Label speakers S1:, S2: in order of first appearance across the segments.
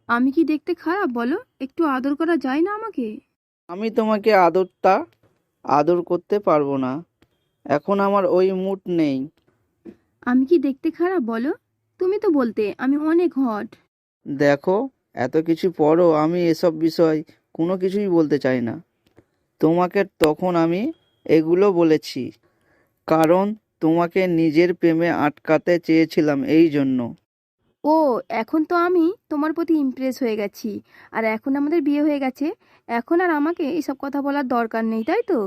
S1: আমি কি দেখতে খারাপ বলো? একটু আদর করা যায় না আমাকে?
S2: আমি তোমাকে আদর করতে পারবো না। এখন আমার ওই মুড নেই।
S1: আমি কি দেখতে খারাপ বলো? তুমি তো বলতে আমি অনেক হট।
S2: দেখো, এত কিছু পরও আমি এসব বিষয় কোনো কিছুই বলতে চাই না। তোমাকে তখন আমি এগুলো বলেছি কারণ তোমাকে নিজের প্রেমে আটকাতে চেয়েছিলাম এই জন্য।
S1: ও, এখন তো আমি তোমার প্রতি ইমপ্রেস হয়ে গেছি। আর এখন আমাদের বিয়ে হয়ে গেছে। এখন আর আমাকে এসব কথা বলার দরকার নেই, তাই তো?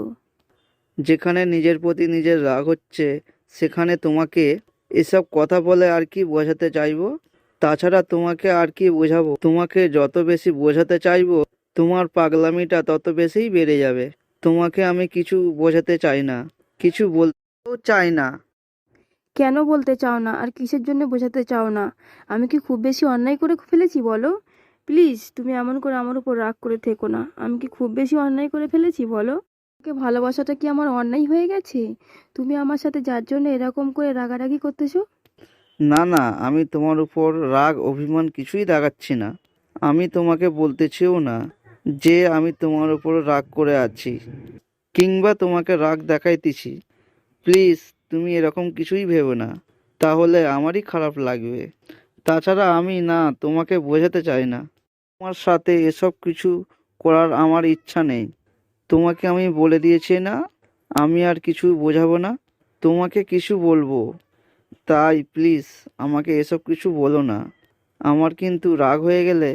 S2: যেখানে নিজের প্রতি নিজের রাগ হচ্ছে সেখানে তোমাকে এসব কথা বলে আর কি বোঝাতে চাইবো? তাছাড়া তোমাকে আর কি বোঝাবো? তোমাকে যত বেশি বোঝাতে চাইবো তোমার পাগলামিটা তত বেশিই বেড়ে যাবে। তোমাকে আমি কিছু বোঝাতে চাই না, কিছু বলতেও চাই না।
S1: কেন বলতে চাও না আর কিসের জন্য বোঝাতে চাও না? আমি কি খুব বেশি অন্যায় করে ফেলেছি বলো? প্লিজ তুমি এমন করে আমার উপর রাগ করে থেকো না। আমি কি খুব বেশি অন্যায় করে ফেলেছি বলো? ওকে ভালোবাসাটা কি আমার অন্যায় হয়ে গেছে? তুমি আমার সাথে যার জন্য এরকম করে রাগারাগি করতেছো?
S2: না না, আমি তোমার উপর রাগ অভিমান কিছুই দেখাচ্ছি না। আমি তোমাকে বলতেছিও না যে আমি তোমার উপর রাগ করে আছি কিংবা তোমাকে রাগ দেখাইতেছি। প্লিজ, তুমি এরকম কিছুই ভেবো না, তাহলে আমারই খারাপ লাগবে। তাছাড়া আমি না তোমাকে বোঝাতে চাই না। তোমার সাথে এসব কিছু করার আমার ইচ্ছা নেই। তোমাকে আমি বলে দিয়েছি না, আমি আর কিছু বোঝাবো না, তোমাকে কিছু বলবো। তাই প্লিজ আমাকে এসব কিছু বলো না। আমার কিন্তু রাগ হয়ে গেলে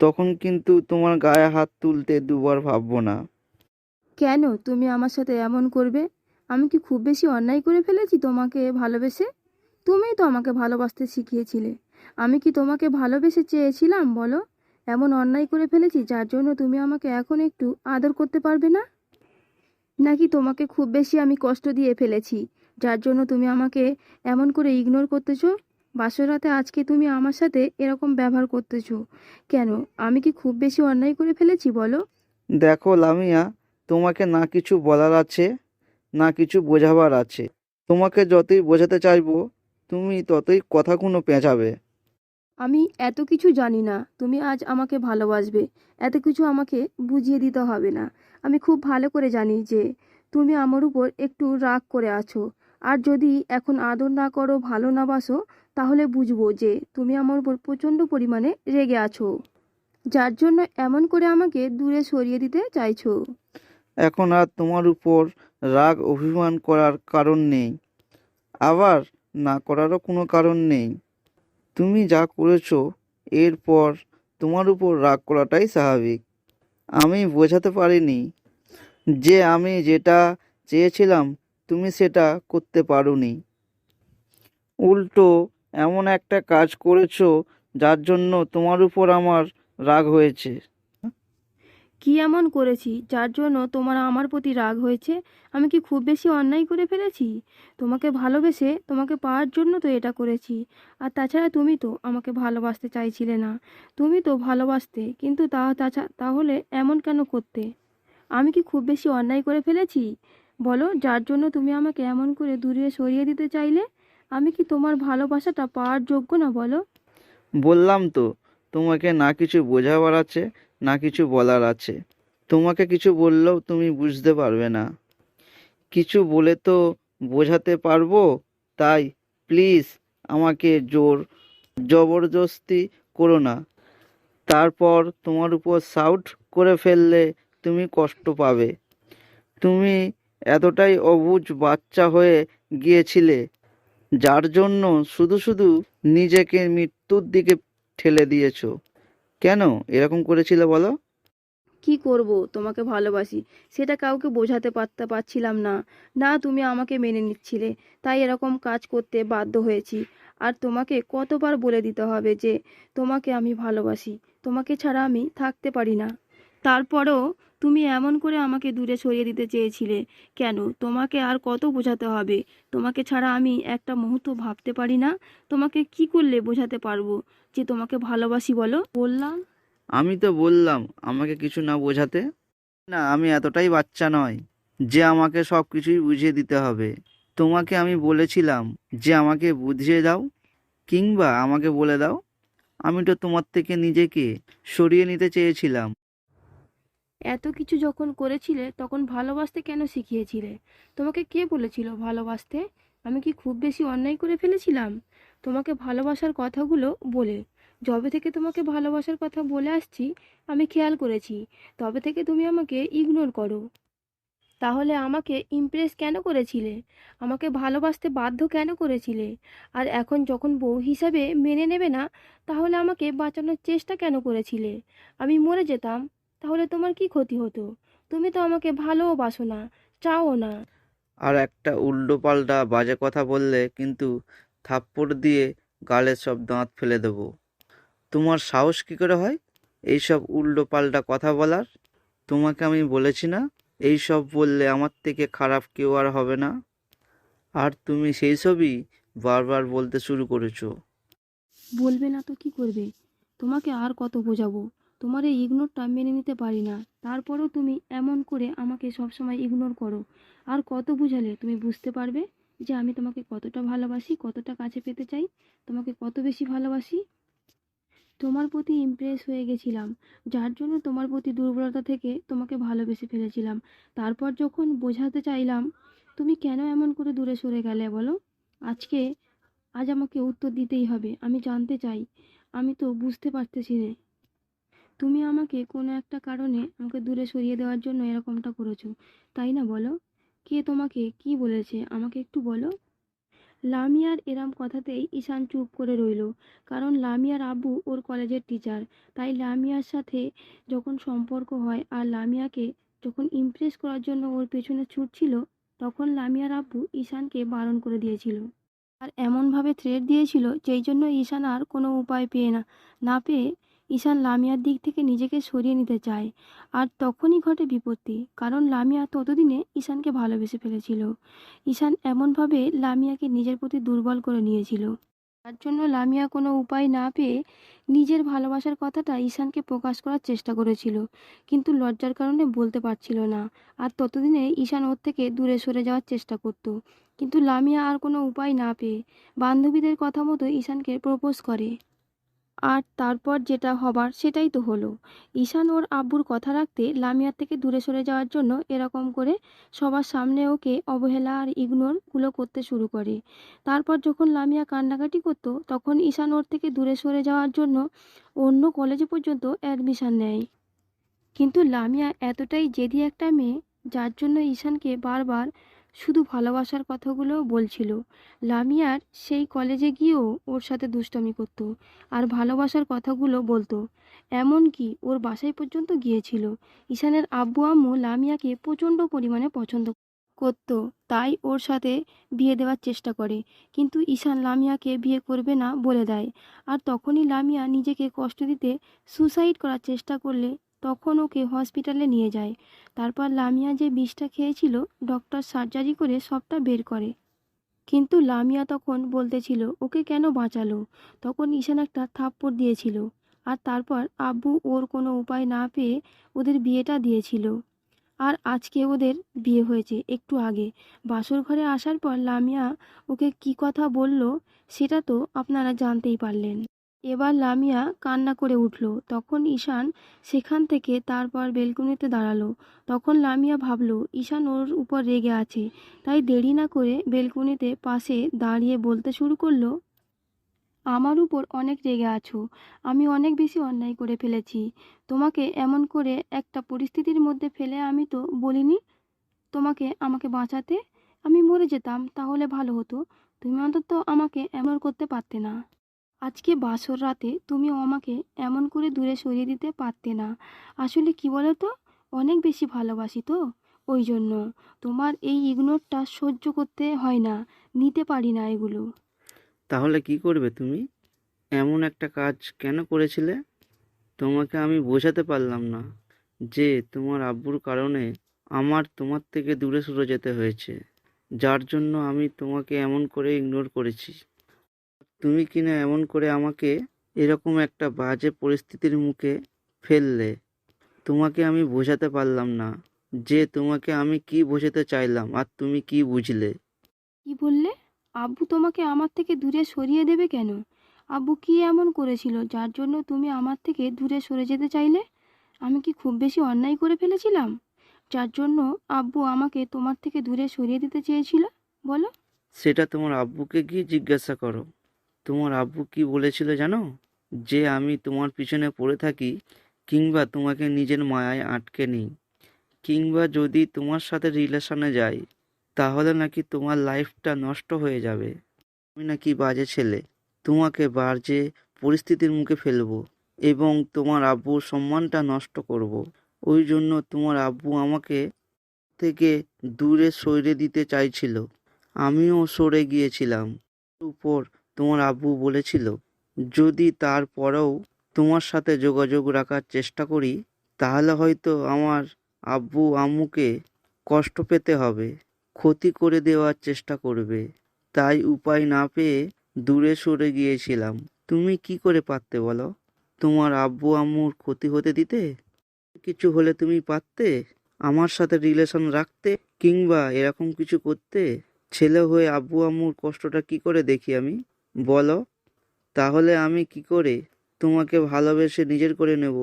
S2: তখন কিন্তু তোমার গায়ে হাত তুলতে দুবার ভাববো না।
S1: কেন তুমি আমার সাথে এমন করবে? আমি কি খুব বেশি অন্যায় করে ফেলেছি তোমাকে ভালোবেসে? তুমিই তো আমাকে ভালোবাসতে শিখিয়েছিলে। আমি কি তোমাকে ভালোবেসে চেয়েছিলাম বলো? এমন অন্যায় করে ফেলেছি যার জন্য তুমি আমাকে এখন একটু আদর করতে পারবে না? নাকি তোমাকে খুব বেশি আমি কষ্ট দিয়ে ফেলেছি যার জন্য তুমি আমাকে এমন করে ইগনোর করতেছো? বাসরাতে আজকে তুমি আমার সাথে এরকম ব্যবহার করতেছো কেন? আমি কি খুব বেশি অন্যায় করে ফেলেছি বলো?
S2: দেখো লামিয়া, তোমাকে না কিছু বলার আছে না কিছু বোঝাবার আছে। তোমাকে যতই বোঝাতে চাইবো তুমি ততই কথাগুলো পেঁচাবে।
S1: আমি এত কিছু জানি না তুমি আজ আমাকে ভালোবাসবে। এত কিছু আমাকে বুঝিয়ে দিতে হবে না। আমি খুব ভালো করে জানি যে তুমি আমার উপর একটু রাগ করে আছো। আর যদি এখন আদর না করো, ভালো না বাসো, তাহলে বুঝবো যে তুমি আমার উপর প্রচণ্ড পরিমাণে রেগে আছো, যার জন্য এমন করে আমাকে দূরে সরিয়ে দিতে চাইছো।
S2: এখন আর তোমার উপর রাগ অভিমান করার কারণ নেই, আবার না করারও কোনো কারণ নেই। তুমি যা করেছো এরপর তোমার উপর রাগ করাটাই স্বাভাবিক। আমি বোঝাতে পারিনি যে আমি যেটা চেয়েছিলাম তুমি সেটা করতে পারোনি। উল্টো এমন একটা কাজ করেছো যার জন্য তোমার উপর আমার রাগ হয়েছে।
S1: কি এমন করেছি যার জন্য তোমার আমার প্রতি রাগ হয়েছে? আমি কি খুব বেশি অন্যায় করে ফেলেছি? তোমাকে ভালোবেসে তোমাকে পাওয়ার জন্য তো এটা করেছি। আর তাছাড়া তুমি তো আমাকে ভালোবাসতে চাইছিলে না। তুমি তো ভালোবাসতে, কিন্তু তাহলে এমন কেন করতে? আমি কি খুব বেশি অন্যায় করে ফেলেছি বলো, যার জন্য তুমি আমাকে এমন করে দূরে সরিয়ে দিতে চাইলে? আমি কি তোমার ভালোবাসাটা পাওয়ার যোগ্য না বলো?
S2: বললাম তো, তোমাকে না কিছু বোঝাবার আছে না কিছু বলার আছে। তোমাকে কিছু বললেও তুমি বুঝতে পারবে না, কিছু বলে তো বোঝাতে পারবো। তাই প্লিজ আমাকে জবরদস্তি করো না। তারপর তোমার উপর শাউট করে ফেললে তুমি কষ্ট পাবে। তুমি এতটাই অবুঝ বাচ্চা হয়ে গিয়েছিলে যার জন্য শুধু শুধু নিজেকে মৃত্যুর দিকে ঠেলে দিয়েছো। কেন এরকম করেছিলে বলো?
S1: কি করব, তোমাকে ভালোবাসি সেটা কাউকে বোঝাতে পারছিলাম না। না তুমি আমাকে মেনে নিচ্ছিলে, তাই এরকম কাজ করতে বাধ্য হয়েছি। আর তোমাকে কতবার বলে দিতে হবে যে তোমাকে আমি ভালোবাসি, তোমাকে ছাড়া আমি থাকতে পারি না? তারপরেও তুমি এমন করে আমাকে দূরে সরিয়ে দিতে চেয়েছিলে কেন? তোমাকে আর কত বোঝাতে হবে? তোমাকে ছাড়া আমি একটা মুহূর্ত ভাবতে পারি না। তোমাকে কি করলে বোঝাতে পারবো যে তোমাকে ভালোবাসি বলো? বললাম।
S2: আমি তো বললাম আমাকে কিছু না বোঝাতে। না, আমি এতটাই বাচ্চা নয় যে আমাকে সব কিছুই বুঝিয়ে দিতে হবে। তোমাকে আমি বলেছিলাম যে আমাকে বুঝিয়ে দাও কিংবা আমাকে বলে দাও। আমি তো তোমার থেকে নিজেকে সরিয়ে নিতে চেয়েছিলাম।
S1: এত কিছু যখন করেছিলে তখন ভালোবাসতে কেন শিখিয়েছিলে? তোমাকে কে বলেছিল ভালোবাসতে? আমি কি খুব বেশি অন্যায় করে ফেলেছিলাম তোমাকে ভালোবাসার কথাগুলো বলে? যবে থেকে তোমাকে ভালোবাসার কথা বলে আসছি আমি খেয়াল করেছি, তবে থেকে তুমি আমাকে ইগনোর করো। তাহলে আমাকে ইমপ্রেস কেন করেছিলে? আমাকে ভালোবাসতে বাধ্য কেন করেছিলে? আর এখন যখন বউ হিসাবে মেনে নেবে না, তাহলে আমাকে বাঁচানোর চেষ্টা কেন করেছিলে? আমি মরে যেতাম, তাহলে তোমার কি ক্ষতি হতো? তুমি তো আমাকে ভালোও বাসো না, চাও না।
S2: আর একটা উল্টোপাল্টা বাজে কথা বললে কিন্তু থাপ্পড় দিয়ে গালের সব দাঁত ফেলে দেবো। তোমার সাহস কি করে হয় এইসব উল্টোপাল্টা কথা বলার? তোমাকে আমি বলেছি না, এই সব বললে আমার থেকে খারাপ কেউ আর হবে না। আর তুমি সেই সবই বারবার বলতে শুরু করেছো।
S1: বলবে না তো কি করবে? তোমাকে আর কত বোঝাবো? তোমার এই ইগনোরটা মেনে নিতে পারি না, তারপরেও তুমি এমন করে আমাকে সবসময় ইগনোর করো। আর কত বুঝালে তুমি বুঝতে পারবে যে আমি তোমাকে কতটা ভালোবাসি, কতটা কাছে পেতে চাই, তোমাকে কত বেশি ভালোবাসি? তোমার প্রতি ইমপ্রেস হয়ে গেছিলাম, যার জন্য তোমার প্রতি দুর্বলতা থেকে তোমাকে ভালোবেসে ফেলেছিলাম। তারপর যখন বোঝাতে চাইলাম, তুমি কেন এমন করে দূরে সরে গেলে বলো? আজকে আজ আমাকে উত্তর দিতেই হবে, আমি জানতে চাই। আমি তো বুঝতে পারতেছি না, তুমি আমাকে কোনো একটা কারণে আমাকে দূরে সরিয়ে দেওয়ার জন্য এরকমটা করেছো, তাই না? বলো, কে তোমাকে কি বলেছে আমাকে একটু বলো। লামিয়ার এরম কথাতেই ঈশান চুপ করে রইল, কারণ লামিয়ার আব্বু ওর কলেজের টিচার। তাই লামিয়ার সাথে যখন সম্পর্ক হয় আর লামিয়াকে যখন ইমপ্রেস করার জন্য ওর পেছনে ছুটছিল, তখন লামিয়ার আব্বু ঈশানকে বারণ করে দিয়েছিল। আর এমনভাবে থ্রেট দিয়েছিল যেই জন্য ঈশান আর কোনো উপায় না পেয়ে ঈশান লামিয়ার দিক থেকে নিজেকে সরিয়ে নিতে চায়। আর তখনই ঘটে বিপত্তি, কারণ লামিয়া ততদিনে ঈশানকে ভালোবেসে ফেলেছিল। ঈশান এমনভাবে লামিয়াকে নিজের প্রতি দুর্বল করে নিয়েছিল, তার জন্য লামিয়া কোনো উপায় না পেয়ে নিজের ভালোবাসার কথাটা ঈশানকে প্রকাশ করার চেষ্টা করেছিল, কিন্তু লজ্জার কারণে বলতে পারছিল না। আর ততদিনে ঈশান ওর থেকে দূরে সরে যাওয়ার চেষ্টা করত, কিন্তু লামিয়া আর কোনো উপায় না পেয়ে বান্ধবীদের কথা মতো ঈশানকে প্রপোজ করে। আর তারপর যেটা হবার সেটাই তো হলো। ঈশান ওর আব্বুর কথা রাখতে লামিয়ার থেকে দূরে সরে যাওয়ার জন্য এরকম করে সবার সামনে ওকে অবহেলা আর ইগনোর গুলো করতে শুরু করে। তারপর যখন লামিয়া কান্নাকাটি করতো তখন ঈশান ওর থেকে দূরে সরে যাওয়ার জন্য অন্য কলেজে পর্যন্ত অ্যাডমিশন নেয়। কিন্তু লামিয়া এতটাই জেদি একটা মেয়ে, যার জন্য ঈশানকে বারবার শুধু ভালোবাসার কথাগুলো বলছিল। লামিয়ার সেই কলেজে গিয়েও ওর সাথে দুষ্টামি করতো আর ভালোবাসার কথাগুলো বলতো, এমনকি ওর বাসায় পর্যন্ত গিয়েছিল। ঈশানের আব্বু আম্মু লামিয়াকে প্রচণ্ড পরিমাণে পছন্দ করতো, তাই ওর সাথে বিয়ে দেওয়ার চেষ্টা করে, কিন্তু ঈশান লামিয়াকে বিয়ে করবে না বলে দেয়। আর তখনই লামিয়া নিজেকে কষ্ট দিতে সুসাইড করার চেষ্টা করলে তখন ওকে হসপিটালে নিয়ে যায়। তারপর লামিয়া যে বিষটা খেয়েছিল ডক্টর সার্জারি করে সবটা বের করে, কিন্তু লামিয়া তখন বলতেছিল ওকে কেন বাঁচালো। তখন ঈশান একটা থাপ্পড় দিয়েছিল। আর তারপর আব্বু ওর কোনো উপায় না পেয়ে ওদের বিয়েটা দিয়েছিল। আর আজকে ওদের বিয়ে হয়েছে একটু আগে। বাসর ঘরে আসার পর লামিয়া ওকে কি কথা বলল সেটা তো আপনারা জানতেই পারলেন। এবার লামিয়া কান্না করে উঠল। তখন ঈশান সেখান থেকে তারপর বেলকনিতে দাঁড়ালো। তখন লামিয়া ভাবলো ঈশান ওর উপর রেগে আছে, তাই দেরি না করে বেলকনিতে পাশে দাঁড়িয়ে বলতে শুরু করলো, আমার উপর অনেক রেগে আছো, আমি অনেক বেশি অন্যায় করে ফেলেছি। তোমাকে এমন করে একটা পরিস্থিতির মধ্যে ফেলে আমি তো বলিনি তোমাকে আমাকে বাঁচাতে। আমি মরে যেতাম তাহলে ভালো হতো, তুমি অন্তত আমাকে এমন করতে পারতে না। আজকে বাসর রাতে তুমি আমাকে এমন করে দূরে সরিয়ে দিতে পারতে না। আসলে কি বলো তো, অনেক বেশি ভালোবাসি তো, ওই জন্য তোমার এই ইগনোরটা সহ্য করতে হয় না, নিতে পারি না এগুলো।
S2: তাহলে কি করবে তুমি? এমন একটা কাজ কেন করেছিলে? তোমাকে আমি বোঝাতে পারলাম না যে তোমার আব্বুর কারণে আমার তোমার থেকে দূরে সরে যেতে হয়েছে, যার জন্য আমি তোমাকে এমন করে ইগনোর করেছি। তুমি কিনা এমন করে আমাকে এরকম একটা বাজে পরিস্থিতির মুখে ফেললে। তোমাকে আমি বোঝাতে পারলাম না যে তোমাকে আমি কি বোঝাতে চাইলাম আর তুমি কি বুঝলে।
S1: কি বললে? আব্বু তোমাকে আমার থেকে দূরে সরিয়ে দেবে কেন? আব্বু কি এমন করেছিল যার জন্য তুমি আমার থেকে দূরে সরে যেতে চাইলে? আমি কি খুব বেশি অন্যায় করে ফেলেছিলাম যার জন্য আব্বু আমাকে তোমার থেকে দূরে সরিয়ে দিতে চেয়েছিল? বলো।
S2: সেটা তোমার আব্বুকে গিয়ে জিজ্ঞাসা করো। তোমার আব্বু কি বলেছিল জানো? যে আমি তোমার পিছনে পড়ে থাকি, কিংবা তোমাকে নিজের মায়ায় আটকে নিই, কিংবা যদি তোমার সাথে রিলেশনে যাই, তাহলে নাকি তোমার লাইফটা নষ্ট হয়ে যাবে। আমি নাকি বাজে ছেলে, তোমাকে বাজে পরিস্থিতির মুখে ফেলবো এবং তোমার আব্বুর সম্মানটা নষ্ট করব। ওই জন্য তোমার আব্বু আমাকে থেকে দূরে সরিয়ে দিতে চাইছিল। আমিও সরে গিয়েছিলাম। উপর তোমার আব্বু বলেছিল, যদি তারপরেও তোমার সাথে যোগাযোগ রাখার চেষ্টা করি, তাহলে হয়তো আমার আব্বু আম্মুকে কষ্ট পেতে হবে, ক্ষতি করে দেওয়ার চেষ্টা করবে। তাই উপায় না পেয়ে দূরে সরে গিয়েছিলাম। তুমি কি করে পারতে বলো? তোমার আব্বু আম্মুর ক্ষতি হতে দিতে? কিছু হলে তুমি পারতে আমার সাথে রিলেশন রাখতে, কিংবা এরকম কিছু করতে? ছেলে হয়ে আব্বু আম্মুর কষ্টটা কি করে দেখি আমি, বলো? তাহলে আমি কি করে তোমাকে ভালোবেসে নিজের করে নেব?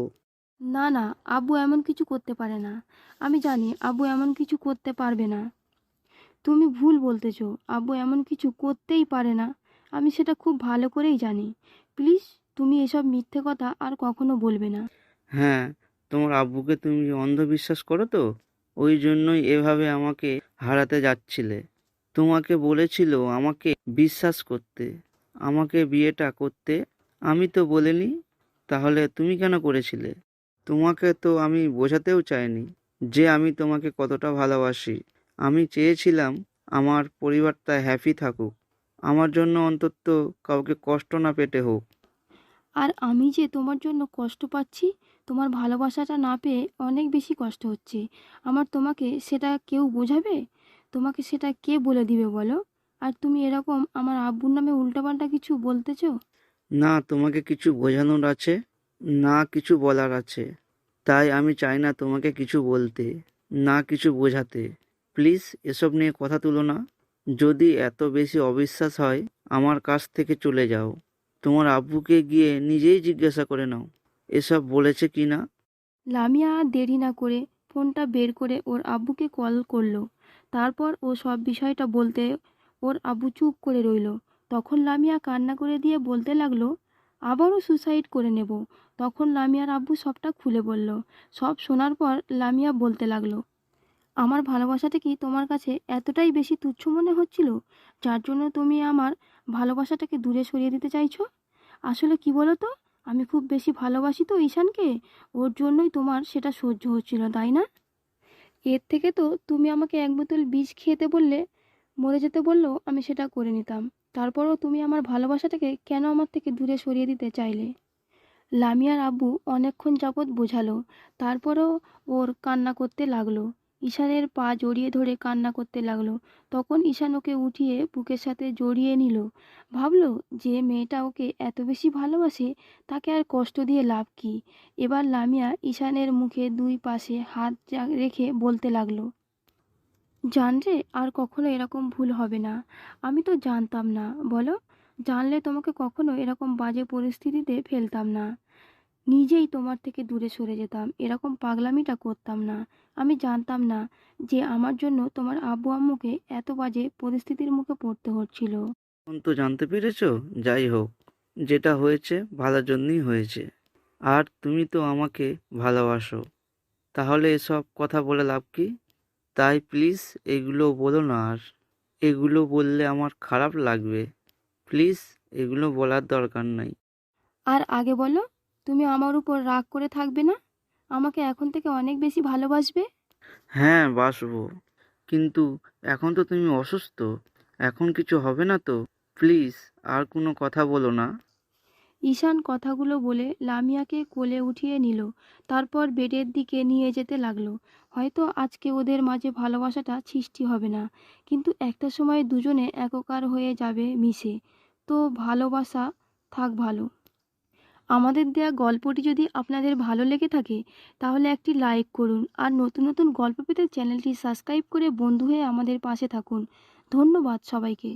S1: না না, আব্বু এমন কিছু করতে পারে না। আমি জানি আব্বু এমন কিছু করতে পারবে না। তুমি ভুল বলতেছো, আব্বু এমন কিছু করতেই পারে না। আমি সেটা খুব ভালো করেই জানি। প্লিজ, তুমি এসব মিথ্যে কথা আর কখনো বলবে না।
S2: হ্যাঁ, তোমার আব্বুকে তুমি অন্ধবিশ্বাস করো তো, ওই জন্যই এভাবে আমাকে হারাতে যাচ্ছিলে। তোমাকে বলেছিল আমাকে বিশ্বাস করতে, আমাকে বিয়েটা করতে। আমি তো বলিনি, তাহলে তুমি কেন করেছিলে? তোমাকে তো আমি বোঝাতেও চাইনি যে আমি তোমাকে কতটা ভালোবাসি। আমি চেয়েছিলাম আমার পরিবারটা হ্যাপি থাকুক, আমার জন্য অন্তত কাউকে কষ্ট না পেতে হোক।
S1: আর আমি যে তোমার জন্য কষ্ট পাচ্ছি, তোমার ভালোবাসাটা না পেয়ে অনেক বেশি কষ্ট হচ্ছে আমার। তোমাকে সেটা কেউ বোঝাবে? তোমাকে সেটা কে বলে দিবে বলো? আর তুমি এরকম আমার আব্বুর নামে উল্টাপাল্টা কিছু বলতেছো।
S2: না তোমাকে কিছু বোঝানোর আছে, না কিছু বলার আছে। তাই আমি চাই না তোমাকে কিছু বলতে, না কিছু বোঝাতে। প্লিজ এসব নিয়ে কথা তুলো না। যদি এত বেশি অবিশ্বাস হয়, আমার কাছ থেকে চলে যাও। তোমার আব্বুকে গিয়ে নিজেই জিজ্ঞাসা করে নাও এসব বলেছে কি না।
S1: লামিয়া আর দেরি না করে ফোনটা বের করে ওর আব্বুকে কল করলো। তারপর ও সব বিষয়টা বলতে ওর আব্বু চুপ করে রইল। তখন লামিয়া কান্না করে দিয়ে বলতে লাগলো, আবারও সুসাইড করে নেব। তখন লামিয়ার আব্বু সবটা খুলে বলল। সব শোনার পর লামিয়া বলতে লাগলো, আমার ভালোবাসাটা কি তোমার কাছে এতটাই বেশি তুচ্ছ মনে হচ্ছিল যার জন্য তুমি আমার ভালোবাসাটাকে দূরে সরিয়ে দিতে চাইছো? আসলে কি বলো তো, আমি খুব বেশি ভালোবাসি তো ঈশানকে, ওর জন্যই তোমার সেটা সহ্য হচ্ছিল, তাই না? এর থেকে তো তুমি আমাকে এক বোতল বিষ খেতে বললে, মরে যেতে বললেও আমি সেটা করে নিতাম। তারপরও তুমি আমার ভালোবাসাটাকে কেন আমার থেকে দূরে সরিয়ে দিতে চাইলে? লামিয়ার আব্বু অনেকক্ষণ যাবৎ বোঝালো, তারপরও ওর কান্না করতে লাগলো। ঈশানের পা জড়িয়ে ধরে কান্না করতে লাগলো। তখন ঈশান ওকে উঠিয়ে বুকের সাথে জড়িয়ে নিল। ভাবলো যে মেয়েটা ওকে এত বেশি ভালোবাসে, তাকে আর কষ্ট দিয়ে লাভ কি। এবার লামিয়া ঈশানের মুখে দুই পাশে হাত রেখে বলতে লাগলো, জানরে আর কখনো এরকম ভুল হবে না। আমি তো জানতাম না বলো, জানলে তোমাকে কখনো এরকম বাজে পরিস্থিতিতে ফেলতাম না, নিজেই তোমার থেকে দূরে সরে যেতাম, এরকম পাগলামিটা করতাম না। আমি জানতাম না যে আমার জন্য তোমার আব্বু আম্মুকে এত বাজে পরিস্থিতির মুখে পড়তে হচ্ছিল।
S2: এখন তো জানতে পেরেছো। যাই হোক, যেটা হয়েছে ভালোর জন্যই হয়েছে। আর তুমি তো আমাকে ভালোবাসো, তাহলে এসব কথা বলে লাভ কি? তাই প্লিজ এগুলো বলো না আর। এগুলো বললে আমার খারাপ লাগবে। প্লিজ এগুলো বলার দরকার নাই।
S1: আর আগে বলো, তুমি আমার উপর রাগ করে থাকবে না, আমাকে এখন থেকে অনেক বেশি ভালোবাসবে।
S2: হ্যাঁ বাসবো, কিন্তু এখন তো তুমি অসুস্থ, এখন কিছু হবে না তো? প্লিজ আর কোনো কথা বলো না।
S1: ঈশান কথাগুলো বলে লামিয়াকে কোলে উঠিয়ে নিল। তারপর বেডের দিকে নিয়ে যেতে লাগলো। হয়তো আজকে ওদের মাঝে ভালোবাসাটা সৃষ্টি হবে না, কিন্তু একটা সময় দুজনে একাকার হয়ে যাবে মিশে। তো ভালোবাসা থাক ভালো। আমাদের দেয়া গল্পটি যদি আপনাদের ভালো লেগে থাকে, তাহলে একটি লাইক করুন। আর নতুন নতুন গল্প পেতে চ্যানেলটি সাবস্ক্রাইব করে বন্ধু হয়ে আমাদের পাশে থাকুন। ধন্যবাদ সবাইকে।